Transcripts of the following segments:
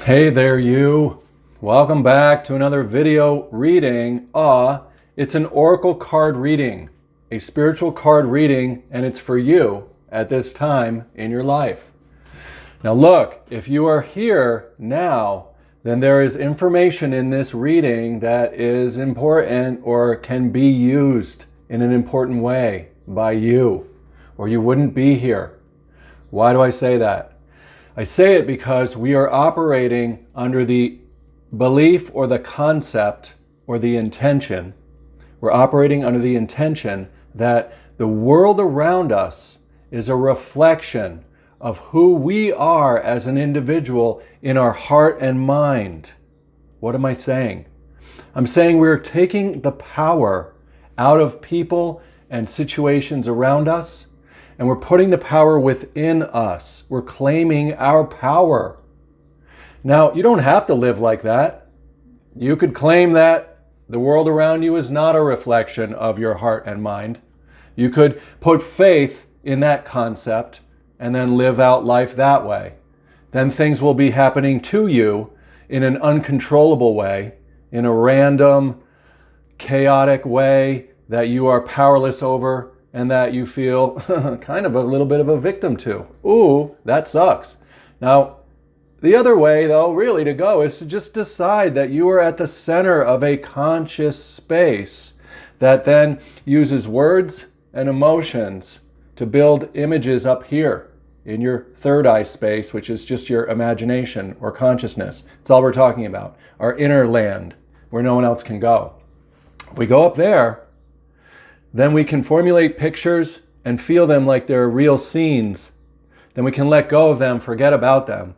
Hey there, you. Welcome back to another video reading. It's an oracle card reading, a spiritual card reading, and it's for you at this time in your life. Now look, if you are here now, then there is information in this reading that is important or can be used in an important way by you, or you wouldn't be here. Why do I say that? I say it because we are operating under the belief or the concept or the intention. We're operating under the intention that the world around us is a reflection of who we are as an individual in our heart and mind. What am I saying? I'm saying we're taking the power out of people and situations around us, and we're putting the power within us. We're claiming our power. Now, you don't have to live like that. You could claim that the world around you is not a reflection of your heart and mind. You could put faith in that concept and then live out life that way. Then things will be happening to you in an uncontrollable way, in a random, chaotic way that you are powerless over and that you feel kind of a little bit of a victim to. Ooh, that sucks. Now, the other way, though, really to go is to just decide that you are at the center of a conscious space that then uses words and emotions to build images up here in your third eye space, which is just your imagination or consciousness. It's all we're talking about. Our inner land, where no one else can go. If we go up there, then we can formulate pictures and feel them like they're real scenes. Then we can let go of them, forget about them.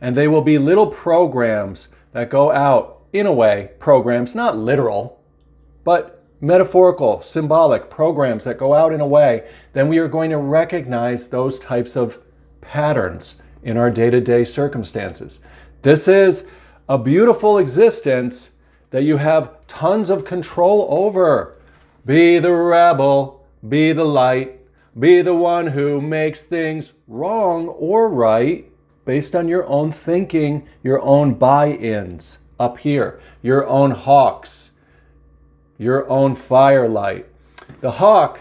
And they will be little programs that go out, in a way, programs, not literal, but metaphorical, symbolic programs that go out in a way. Then we are going to recognize those types of patterns in our day-to-day circumstances. This is a beautiful existence that you have tons of control over. Be the rebel, be the light, be the one who makes things wrong or right based on your own thinking, your own buy-ins up here, your own hawks, your own firelight. The hawk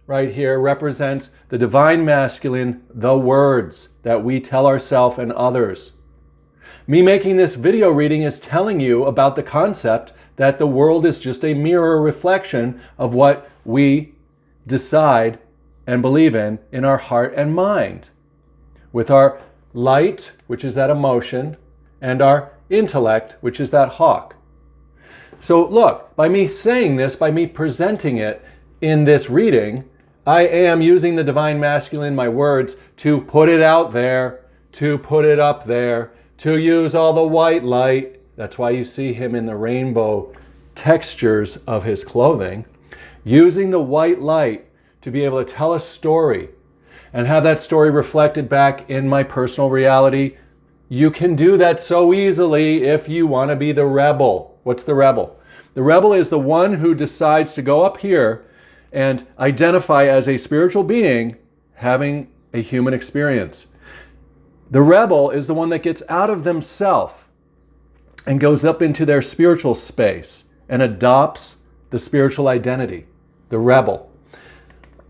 right here represents the divine masculine, the words that we tell ourselves and others. Me making this video reading is telling you about the concept that the world is just a mirror reflection of what we decide and believe in our heart and mind. With our light, which is that emotion, and our intellect, which is that hawk. So look, by me saying this, by me presenting it in this reading, I am using the divine masculine, my words, to put it out there, to put it up there, to use all the white light. That's why you see him in the rainbow textures of his clothing, using the white light to be able to tell a story and have that story reflected back in my personal reality. You can do that so easily if you want to be the rebel. What's the rebel? The rebel is the one who decides to go up here and identify as a spiritual being having a human experience. The rebel is the one that gets out of themselves and goes up into their spiritual space and adopts the spiritual identity, the rebel.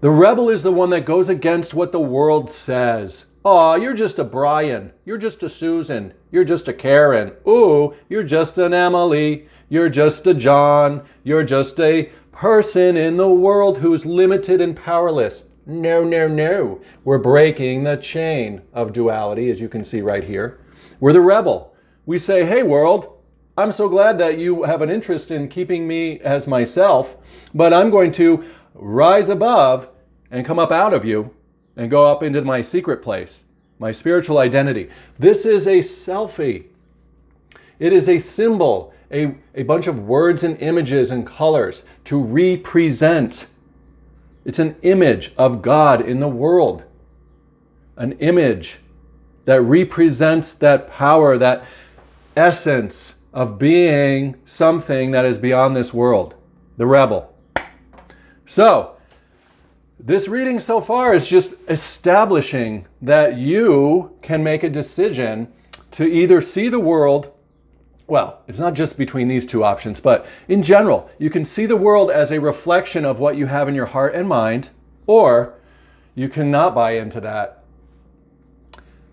The rebel is the one that goes against what the world says. Oh, you're just a Brian. You're just a Susan. You're just a Karen. Ooh, you're just an Emily. You're just a John. You're just a person in the world who's limited and powerless. No, no, no. We're breaking the chain of duality, as you can see right here. We're the rebel. We say, hey, world, I'm so glad that you have an interest in keeping me as myself, but I'm going to rise above and come up out of you and go up into my secret place, my spiritual identity. This is a selfie. It is a symbol, a bunch of words and images and colors to represent. It's an image of God in the world. An image that represents that power, that essence of being something that is beyond this world. The rebel. So, this reading so far is just establishing that you can make a decision to either see the world, well, it's not just between these two options, but in general, you can see the world as a reflection of what you have in your heart and mind, or you cannot buy into that.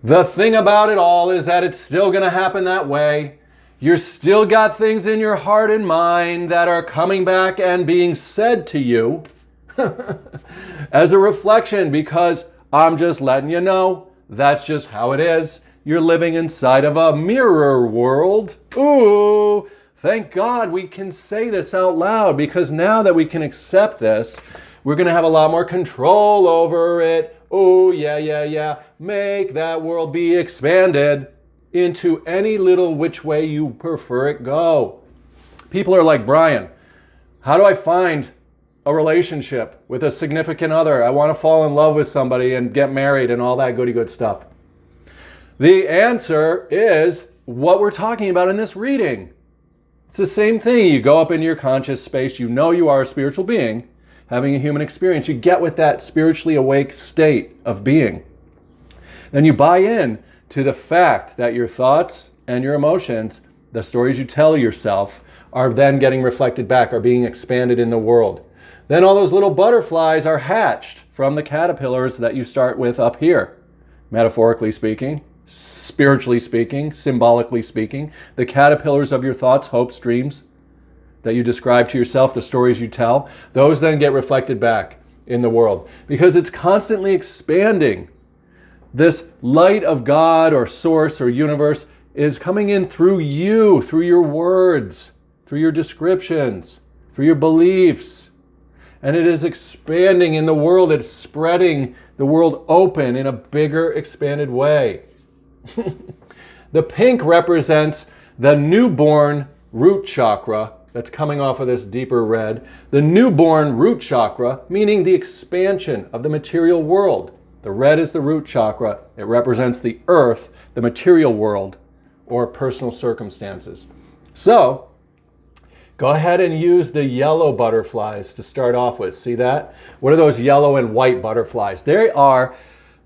The thing about it all is that it's still going to happen that way. You're still got things in your heart and mind that are coming back and being said to you as a reflection, because I'm just letting you know that's just how it is. You're living inside of a mirror world. Ooh, thank God we can say this out loud, because now that we can accept this, we're going to have a lot more control over it. Oh, yeah. Make that world be expanded into any little which way you prefer it go. People are like, Brian, how do I find a relationship with a significant other? I want to fall in love with somebody and get married and all that goody good stuff. The answer is what we're talking about in this reading. It's the same thing. You go up into your conscious space. You know you are a spiritual being having a human experience. You get with that spiritually awake state of being. Then you buy in to the fact that your thoughts and your emotions, the stories you tell yourself, are then getting reflected back, are being expanded in the world. Then all those little butterflies are hatched from the caterpillars that you start with up here. Metaphorically speaking, spiritually speaking, symbolically speaking, the caterpillars of your thoughts, hopes, dreams that you describe to yourself, the stories you tell, those then get reflected back in the world, because it's constantly expanding. This light of God or source or universe is coming in through you, through your words, through your descriptions, through your beliefs. And it is expanding in the world. It's spreading the world open in a bigger, expanded way. The pink represents the newborn root chakra that's coming off of this deeper red. The newborn root chakra, meaning the expansion of the material world. The red is the root chakra. It represents the earth, the material world, or personal circumstances. So, go ahead and use the yellow butterflies to start off with. See that? What are those yellow and white butterflies? They are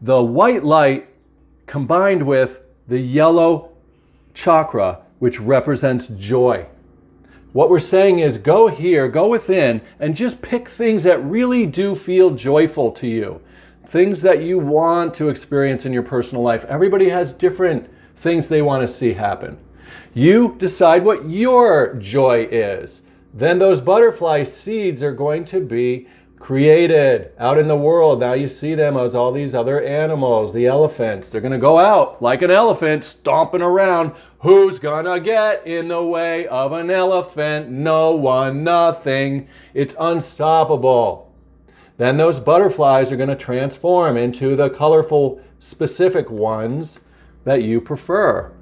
the white light combined with the yellow chakra, which represents joy. What we're saying is go here, go within, and just pick things that really do feel joyful to you. Things that you want to experience in your personal life. Everybody has different things they want to see happen. You decide what your joy is. Then those butterfly seeds are going to be created out in the world. Now you see them as all these other animals, the elephants. They're going to go out like an elephant, stomping around. Who's going to get in the way of an elephant? No one, nothing. It's unstoppable. Then those butterflies are going to transform into the colorful, specific ones that you prefer.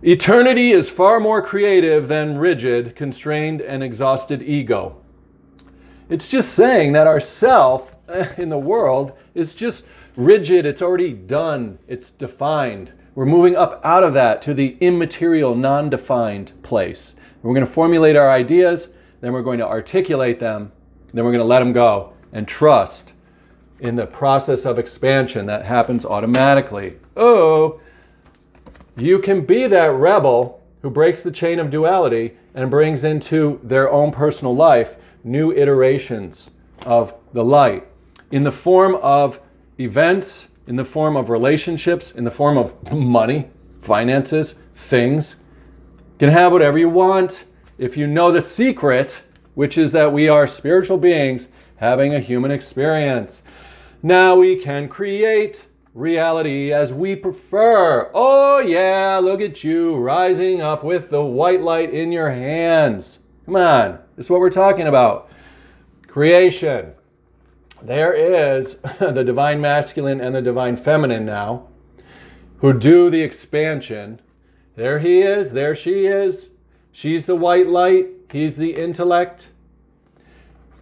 Eternity is far more creative than rigid, constrained, and exhausted ego. It's just saying that our self in the world is just rigid. It's already done. It's defined. We're moving up out of that to the immaterial, non-defined place. We're going to formulate our ideas, then we're going to articulate them, then we're going to let them go and trust in the process of expansion that happens automatically. Oh, you can be that rebel who breaks the chain of duality and brings into their own personal life new iterations of the light in the form of events, in the form of relationships, in the form of money, finances, things. You can have whatever you want if you know the secret, which is that we are spiritual beings having a human experience. Now we can create reality as we prefer. Oh yeah, look at you rising up with the white light in your hands. Come on, this is what we're talking about. Creation. There is the divine masculine and the divine feminine now who do the expansion. There he is, there she is. She's the white light, he's the intellect.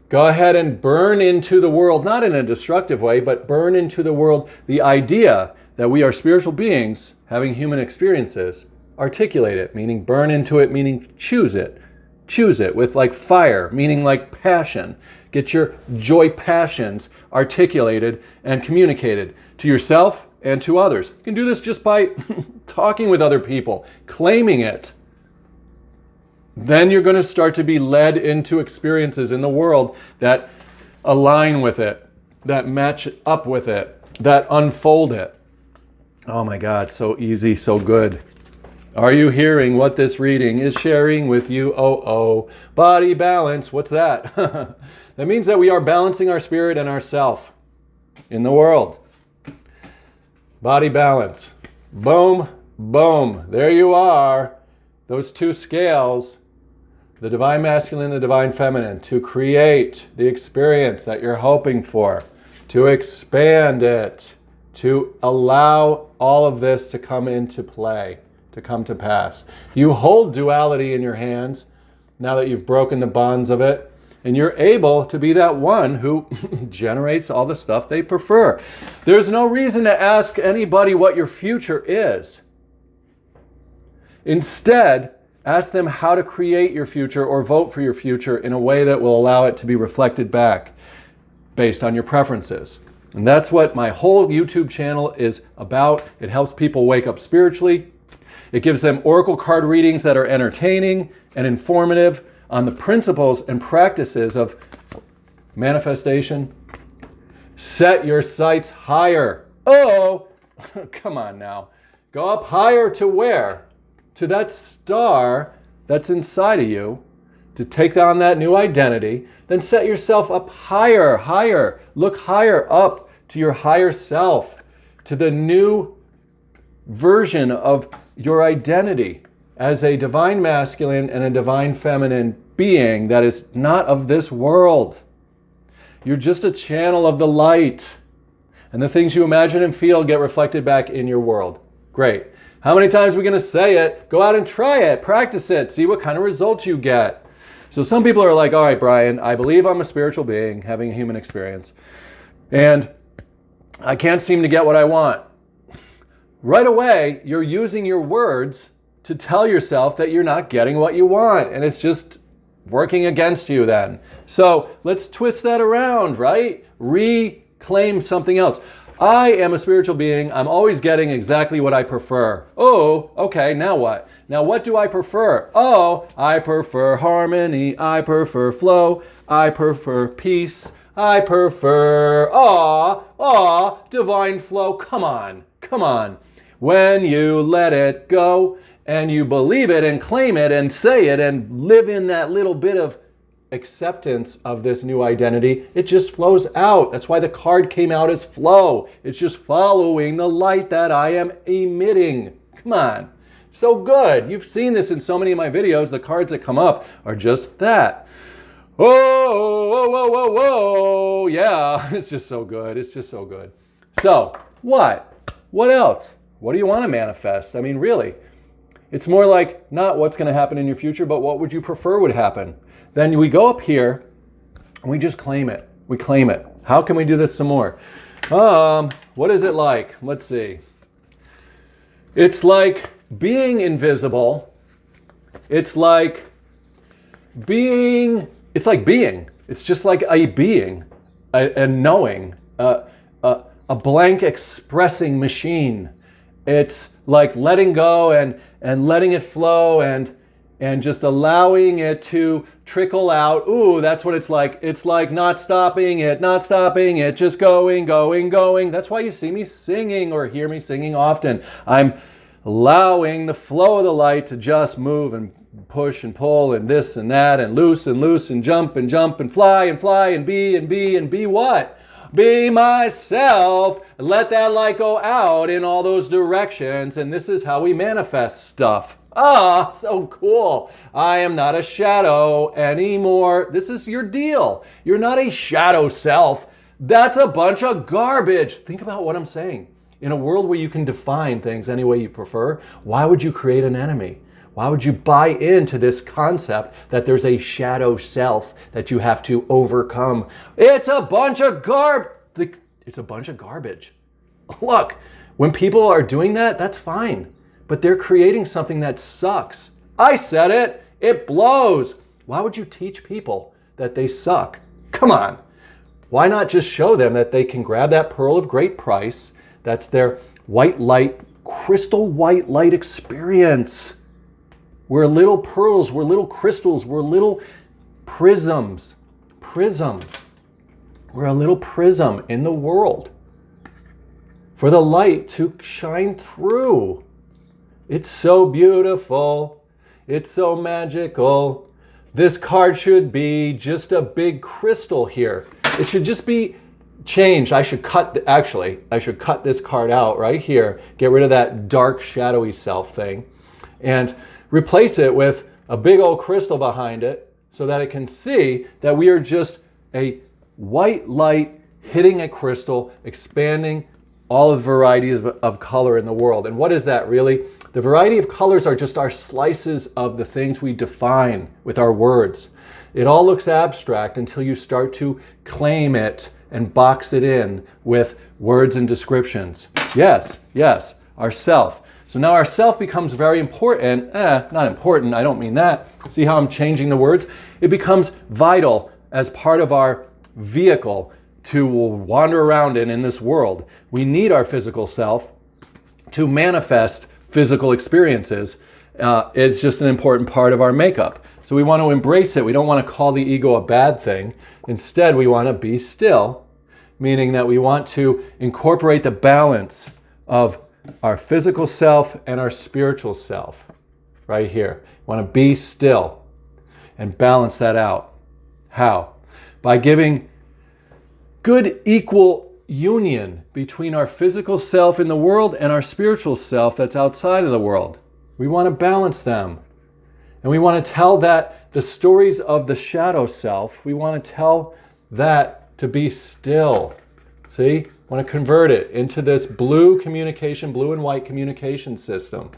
Go ahead and burn into the world, not in a destructive way, but burn into the world the idea that we are spiritual beings having human experiences. Articulate it, meaning burn into it, meaning choose it. Choose it with like fire, meaning like passion. Get your joy passions articulated and communicated to yourself and to others. You can do this just by talking with other people, claiming it. Then you're going to start to be led into experiences in the world that align with it, that match up with it, that unfold it. Oh my God, so easy, so good. Are you hearing what this reading is sharing with you? Oh, body balance. What's that? That means that we are balancing our spirit and ourself in the world. Body balance. Boom, boom. There you are. Those two scales, the divine masculine, the divine feminine, to create the experience that you're hoping for, to expand it, to allow all of this to come into play, to come to pass. You hold duality in your hands now that you've broken the bonds of it, and you're able to be that one who generates all the stuff they prefer. There's no reason to ask anybody what your future is. Instead, ask them how to create your future or vote for your future in a way that will allow it to be reflected back based on your preferences. And that's what my whole YouTube channel is about. It helps people wake up spiritually. It gives them oracle card readings that are entertaining and informative on the principles and practices of manifestation. Set your sights higher. Oh, come on now. Go up higher to where? To that star that's inside of you, to take on that new identity. Then set yourself up higher, higher. Look higher up to your higher self, to the new version of your identity as a divine masculine and a divine feminine being that is not of this world. You're just a channel of the light. And the things you imagine and feel get reflected back in your world. Great. How many times are we going to say it? Go out and try it. Practice it. See what kind of results you get. So some people are like, all right, Brian, I believe I'm a spiritual being having a human experience. And I can't seem to get what I want. Right away, you're using your words to tell yourself that you're not getting what you want. And it's just working against you then. So let's twist that around, right? Reclaim something else. I am a spiritual being. I'm always getting exactly what I prefer. Oh, okay, now what? Now what do I prefer? Oh, I prefer harmony. I prefer flow. I prefer peace. I prefer, divine flow. Come on, come on. When you let it go and you believe it and claim it and say it and live in that little bit of acceptance of this new identity, it just flows out. That's why the card came out as flow. It's just following the light that I am emitting. Come on. So good. You've seen this in so many of my videos. The cards that come up are just that. Whoa. Yeah, it's just so good. It's just so good. So what? What else? What do you want to manifest? I mean, really, it's more like not what's going to happen in your future, but what would you prefer would happen? Then we go up here and we just claim it. We claim it. How can we do this some more? What is it like? Let's see. It's like being invisible. It's like being. It's just like a being, a knowing, a blank expressing machine. It's like letting go and letting it flow and just allowing it to trickle out. Ooh, that's what it's like. It's like not stopping it, just going. That's why you see me singing or hear me singing often. I'm allowing the flow of the light to just move and push and pull and this and that and loose and jump and fly and be what? Be myself. Let that light go out in all those directions. And this is how we manifest stuff. So cool. I am not a shadow anymore. This is your deal. You're not a shadow self. That's a bunch of garbage. Think about what I'm saying. In a world where you can define things any way you prefer, why would you create an enemy? Why would you buy into this concept that there's a shadow self that you have to overcome? It's a bunch of It's a bunch of garbage. Look, when people are doing that, that's fine. But they're creating something that sucks. I said it. It blows. Why would you teach people that they suck? Come on. Why not just show them that they can grab that pearl of great price That's their white light, crystal white light experience. We're little pearls, we're little crystals, we're little prisms. Prisms. We're a little prism in the world for the light to shine through. It's so beautiful. It's so magical. This card should be just a big crystal here. It should just be changed. I should cut this card out right here. Get rid of that dark, shadowy self thing and replace it with a big old crystal behind it so that it can see that we are just a white light hitting a crystal, expanding all of the varieties of color in the world. And what is that really? The variety of colors are just our slices of the things we define with our words. It all looks abstract until you start to claim it and box it in with words and descriptions. Yes, our self. So now our self becomes very important. Not important, I don't mean that. See how I'm changing the words? It becomes vital as part of our vehicle to wander around in this world. We need our physical self to manifest physical experiences. It's just an important part of our makeup. So we want to embrace it. We don't want to call the ego a bad thing. Instead, we want to be still, meaning that we want to incorporate the balance of our physical self and our spiritual self right here. We want to be still and balance that out. How? By giving good equal union between our physical self in the world and our spiritual self that's outside of the world. We want to balance them. And we want to tell that the stories of the shadow self, we want to tell that to be still. See? Want to convert it into this blue and white communication system.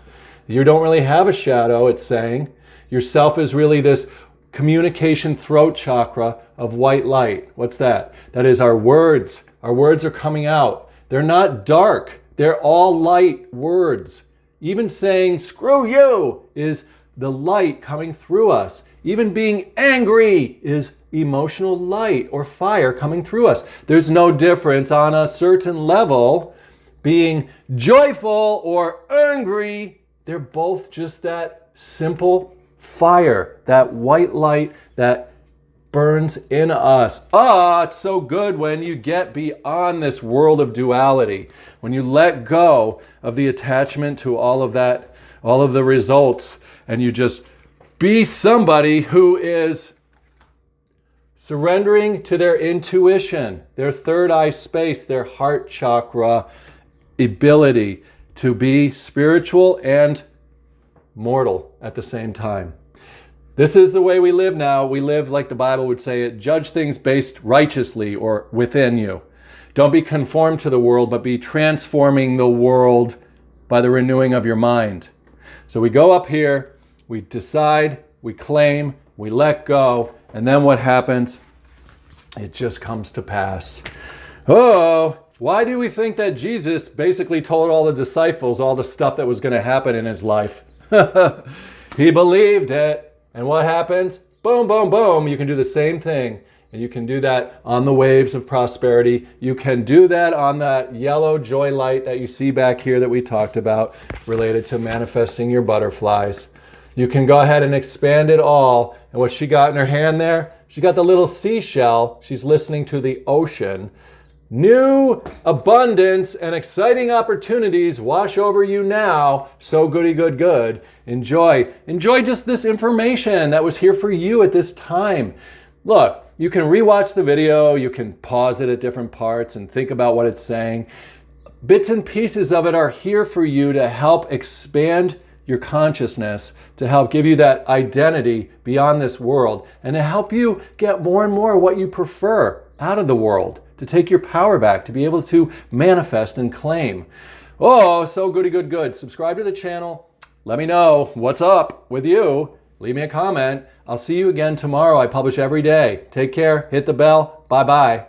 You don't really have a shadow, it's saying. Your self is really this communication throat chakra of white light. What's that? That is our words. Our words are coming out. They're not dark. They're all light words. Even saying, screw you, is the light coming through us. Even being angry is emotional light or fire coming through us. There's no difference on a certain level. Being joyful or angry, they're both just that simple fire, that white light that burns in us. It's so good when you get beyond this world of duality, when you let go of the attachment to all of that, all of the results, and you just be somebody who is surrendering to their intuition, their third eye space, their heart chakra ability to be spiritual and mortal at the same time. This is the way we live now. We live, like the Bible would say it, judge things based righteously or within you. Don't be conformed to the world, but be transforming the world by the renewing of your mind. So we go up here, we decide, we claim, we let go, and then what happens? It just comes to pass. Why do we think that Jesus basically told all the disciples all the stuff that was going to happen in his life? He believed it. And what happens? Boom, boom, boom. You can do the same thing. And you can do that on the waves of prosperity. You can do that on that yellow joy light that you see back here that we talked about related to manifesting your butterflies. You can go ahead and expand it all. And what she got in her hand there? She got the little seashell. She's listening to the ocean. New abundance and exciting opportunities wash over you now. So goody good good. Enjoy just this information that was here for you at this time. Look, you can rewatch the video, you can pause it at different parts and think about what it's saying. Bits and pieces of it are here for you to help expand your consciousness, to help give you that identity beyond this world, and to help you get more and more what you prefer out of the world, to take your power back, to be able to manifest and claim. So goody good good. Subscribe to the channel. Let me know what's up with you. Leave me a comment. I'll see you again tomorrow. I publish every day. Take care. Hit the bell. Bye-bye.